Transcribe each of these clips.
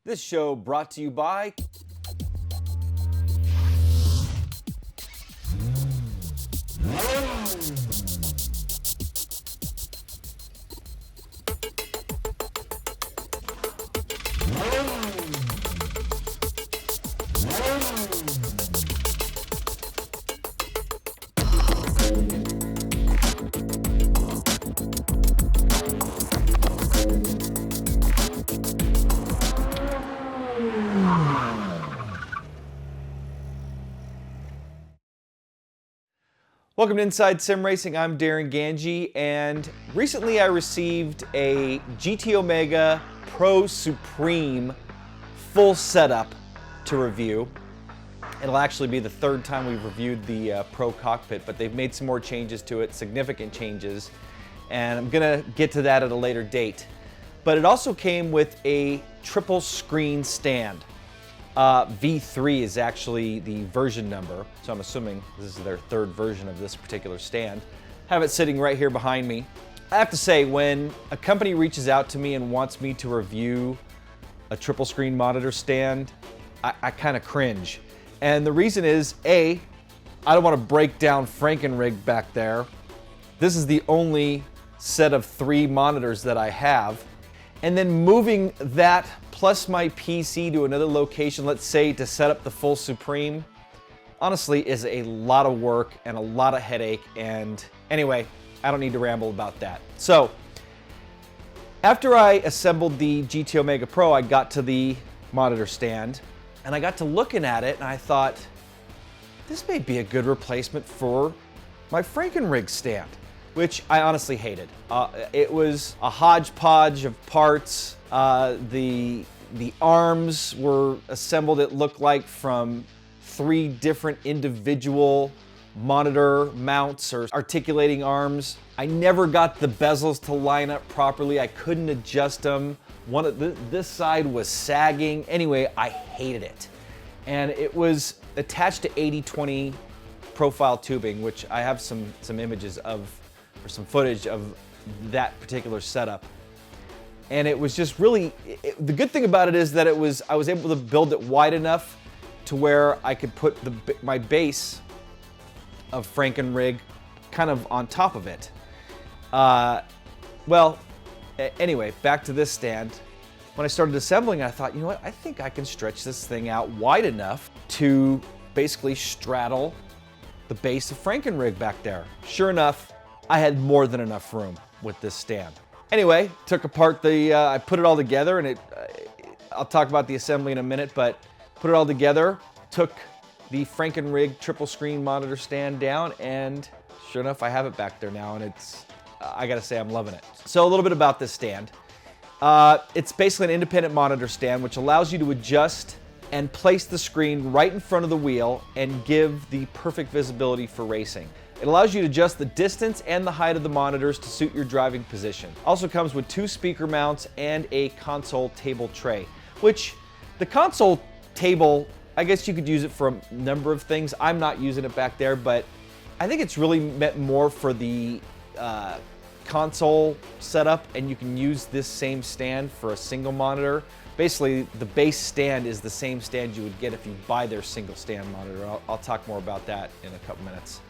This show brought to you by Welcome to Inside Sim Racing. I'm Darin and recently I received a GT Omega Pro Supreme full setup to review. It'll actually be the third time we've reviewed the Pro cockpit, but they've made some more changes to it, significant changes, and I'm gonna get to that at a later date. But it also came with a triple screen stand. V3 is actually the version number, so I'm assuming this is their third version of this particular stand. Have it sitting right here behind me. I have to say, when a company reaches out to me and wants me to review a triple screen monitor stand, I kind of cringe. And the reason is, A, I don't want to break down Frankenrig back there. This is the only set of 3 monitors that I have. And then moving that plus my PC to another location, let's say to set up the full Supreme, honestly is a lot of work and a lot of headache. And anyway, I don't need to ramble about that. So after I assembled the GT Omega Pro, I got to the monitor stand and I got to looking at it and I thought, this may be a good replacement for my Frankenrig stand, which I honestly hated. It was a hodgepodge of parts. The arms were assembled, it looked like, from 3 different individual monitor mounts or articulating arms. I never got the bezels to line up properly. I couldn't adjust them. This side was sagging. Anyway, I hated it. And it was attached to 80/20 profile tubing, which I have some images of, or some footage of that particular setup. And it was just really, the good thing about it is that I was able to build it wide enough to where I could put my base of Frankenrig kind of on top of it. Anyway, back to this stand. When I started assembling, I thought, you know what, I think I can stretch this thing out wide enough to basically straddle the base of Frankenrig back there. Sure enough, I had more than enough room with this stand. Anyway, took apart I put it all together, and I'll talk about the assembly in a minute, but put it all together, took the Frankenrig triple screen monitor stand down, and sure enough, I have it back there now, and I gotta say, I'm loving it. So a little bit about this stand. It's basically an independent monitor stand, which allows you to adjust and place the screen right in front of the wheel and give the perfect visibility for racing. It allows you to adjust the distance and the height of the monitors to suit your driving position. Also comes with 2 speaker mounts and a console table tray, which the console table, I guess you could use it for a number of things. I'm not using it back there, but I think it's really meant more for the console setup, and you can use this same stand for a single monitor. Basically, the base stand is the same stand you would get if you buy their single stand monitor. I'll talk more about that in a couple minutes.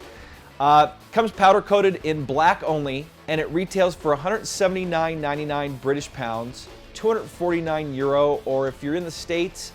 Comes powder coated in black only, and it retails for €179.99 British pounds, €249, or if you're in the States,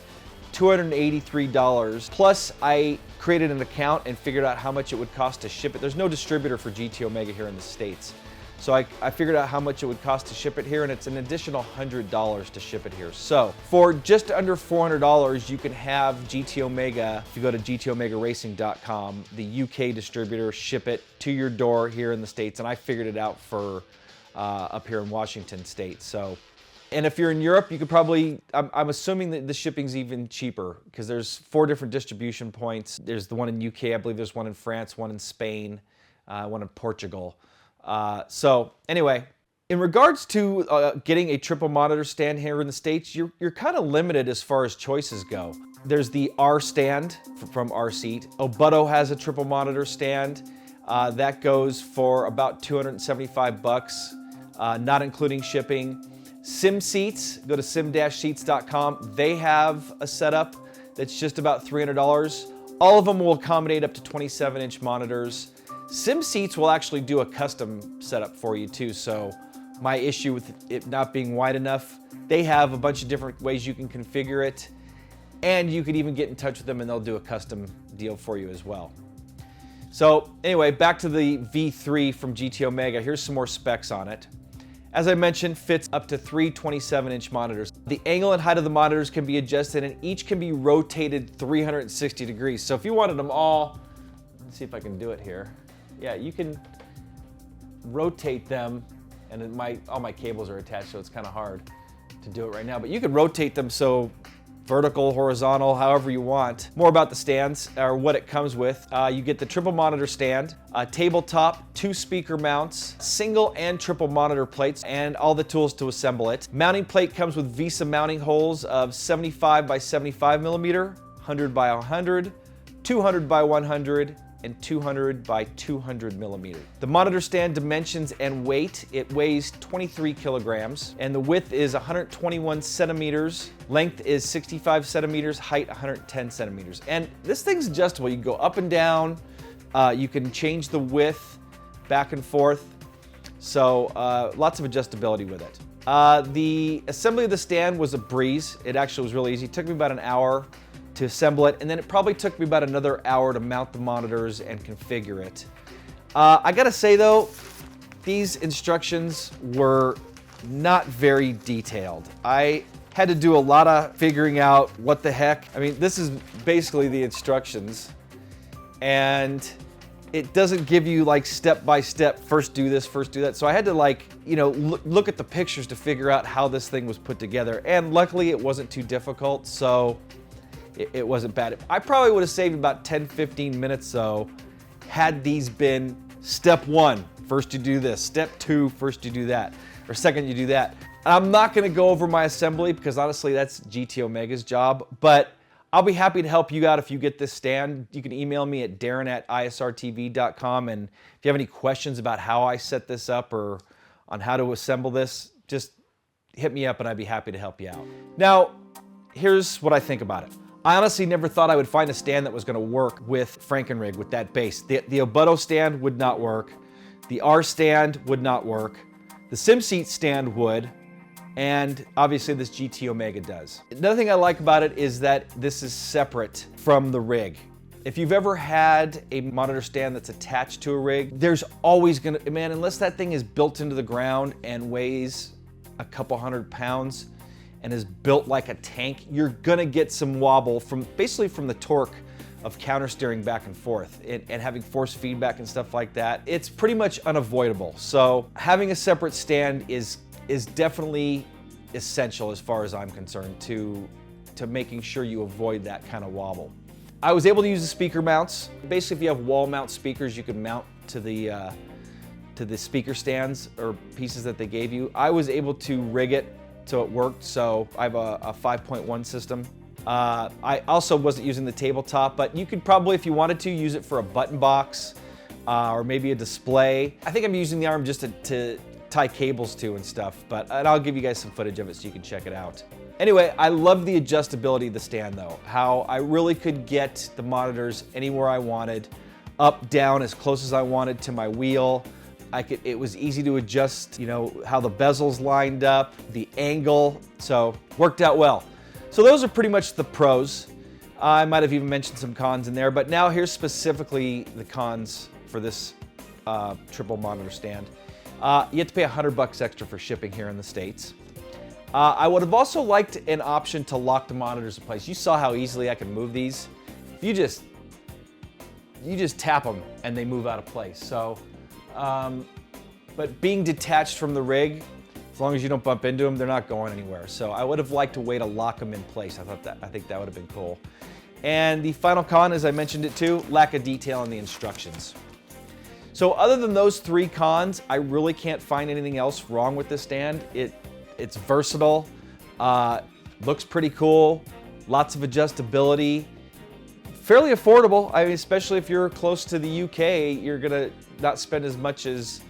$283. Plus, I created an account and figured out how much it would cost to ship it. There's no distributor for GT Omega here in the States. So I figured out how much it would cost to ship it here, and it's an additional $100 to ship it here. So for just under $400, you can have GT Omega, if you go to gtomegaracing.com, the UK distributor, ship it to your door here in the States. And I figured it out for up here in Washington State. So, and if you're in Europe, you could probably, I'm assuming that the shipping's even cheaper because there's 4 different distribution points. There's the one in UK, I believe there's one in France, one in Spain, one in Portugal. So anyway, in regards to getting a triple monitor stand here in the States, you're kind of limited as far as choices go. There's the R stand from R Seat. Obutto has a triple monitor stand. That goes for about $275, not including shipping. Sim Seats, go to sim-seats.com. They have a setup that's just about $300. All of them will accommodate up to 27-inch monitors. Sim Seats will actually do a custom setup for you too, so my issue with it not being wide enough, they have a bunch of different ways you can configure it, and you could even get in touch with them and they'll do a custom deal for you as well. So anyway, back to the V3 from GTO Mega. Here's some more specs on it. As I mentioned, fits up to 3 27-inch monitors. The angle and height of the monitors can be adjusted and each can be rotated 360 degrees. So if you wanted them all, let's see if I can do it here. Yeah, you can rotate them, and all my cables are attached, so it's kind of hard to do it right now, but you can rotate them so vertical, horizontal, however you want. More about the stands, or what it comes with. You get the triple monitor stand, a tabletop, 2 speaker mounts, single and triple monitor plates, and all the tools to assemble it. Mounting plate comes with VESA mounting holes of 75 by 75 millimeter, 100 by 100, 200 by 100, and 200 by 200 millimeter. The monitor stand dimensions and weight, it weighs 23 kilograms, and the width is 121 centimeters, length is 65 centimeters, height 110 centimeters. And this thing's adjustable. You can go up and down, you can change the width back and forth, so lots of adjustability with it. The assembly of the stand was a breeze. It actually was really easy. It took me about an hour to assemble it, and then it probably took me about another hour to mount the monitors and configure it. I gotta say though, these instructions were not very detailed. I had to do a lot of figuring out what the heck. I mean, this is basically the instructions, and it doesn't give you like step by step, first do this, first do that. So I had to look at the pictures to figure out how this thing was put together, and luckily it wasn't too difficult, so it wasn't bad. I probably would have saved about 10-15 minutes though, had these been step 1, first you do this, step 2, first you do that, or second you do that. I'm not gonna go over my assembly because honestly that's GTO Mega's job, but I'll be happy to help you out if you get this stand. You can email me at Darin@ISRTV.com, and if you have any questions about how I set this up or on how to assemble this, just hit me up and I'd be happy to help you out. Now, here's what I think about it. I honestly never thought I would find a stand that was gonna work with Frankenrig, with that base. The Obuto stand would not work. The R stand would not work. The SimSeat stand would, and obviously this GTO Mega does. Another thing I like about it is that this is separate from the rig. If you've ever had a monitor stand that's attached to a rig, there's always gonna, man, unless that thing is built into the ground and weighs a couple 100 pounds, and is built like a tank, you're gonna get some wobble basically from the torque of counter steering back and forth and having force feedback and stuff like that. It's pretty much unavoidable. So having a separate stand is definitely essential as far as I'm concerned to making sure you avoid that kind of wobble. I was able to use the speaker mounts. Basically, if you have wall mount speakers, you can mount to the speaker stands or pieces that they gave you. I was able to rig it so it worked, so I have a 5.1 system. I also wasn't using the tabletop, but you could probably, if you wanted to, use it for a button box or maybe a display. I think I'm using the arm just to tie cables to and stuff, and I'll give you guys some footage of it so you can check it out. Anyway, I love the adjustability of the stand though, how I really could get the monitors anywhere I wanted, up, down, as close as I wanted to my wheel. It was easy to adjust, how the bezels lined up, the angle, so worked out well. So those are pretty much the pros. I might have even mentioned some cons in there, but now here's specifically the cons for this triple monitor stand. You have to pay $100 extra for shipping here in the States. I would have also liked an option to lock the monitors in place. You saw how easily I can move these. You just tap them and they move out of place. So. But being detached from the rig, as long as you don't bump into them, they're not going anywhere. So I would have liked a way to lock them in place. I think that would have been cool. And the final con, as I mentioned it too, lack of detail in the instructions. So other than those 3 cons, I really can't find anything else wrong with this stand. It's versatile, looks pretty cool, lots of adjustability, fairly affordable. I mean, especially if you're close to the UK, you're gonna not spend as much as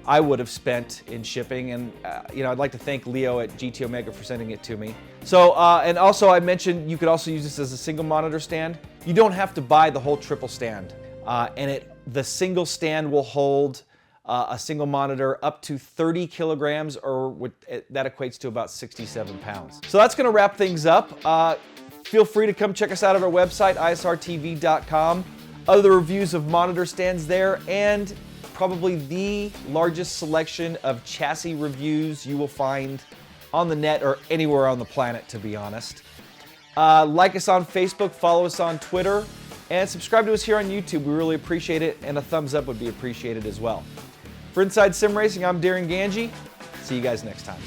I would have spent in shipping. And I'd like to thank Leo at GT Omega for sending it to me. So, and also I mentioned you could also use this as a single monitor stand. You don't have to buy the whole triple stand. And the single stand will hold a single monitor up to 30 kilograms, or that equates to about 67 pounds. So that's gonna wrap things up. Feel free to come check us out at our website, isrtv.com. Other reviews of monitor stands there, and probably the largest selection of chassis reviews you will find on the net or anywhere on the planet, to be honest. Like us on Facebook, follow us on Twitter, and subscribe to us here on YouTube. We really appreciate it, and a thumbs up would be appreciated as well. For Inside Sim Racing, I'm Darin Ganji. See you guys next time.